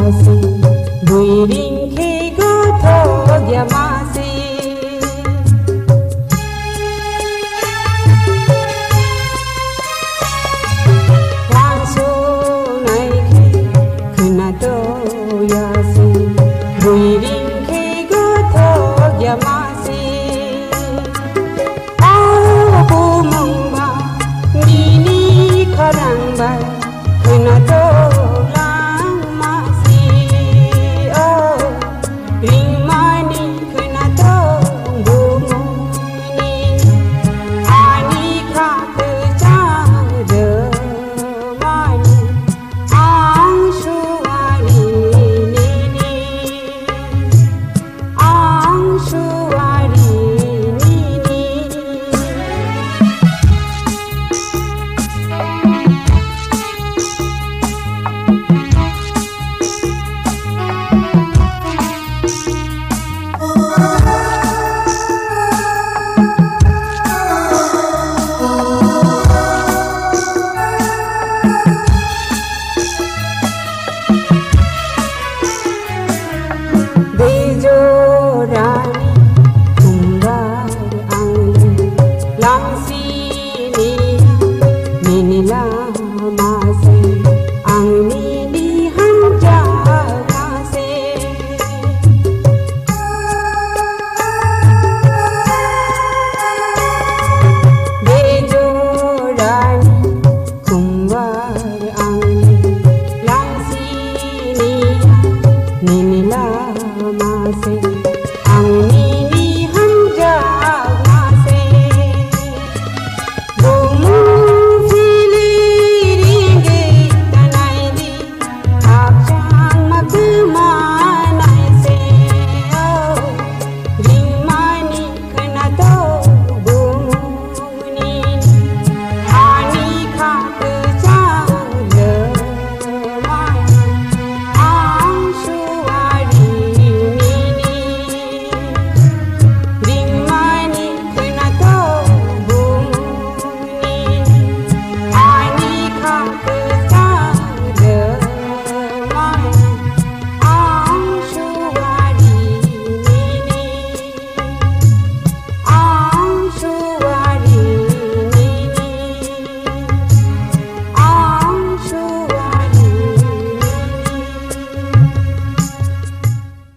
masih buiring higo thogya masih langsung naik kena doyasi buiring higo thogya masih aku mengba nini karang bay kena dolang masih oh ring mani kena dong bumuni ani ka kejar mani ang suari nini ang suari nini Bejorani tumbar angin langsini ninilah masih ang nini hanja kasih Bejorani tumbar angin langsini ninilah masih ang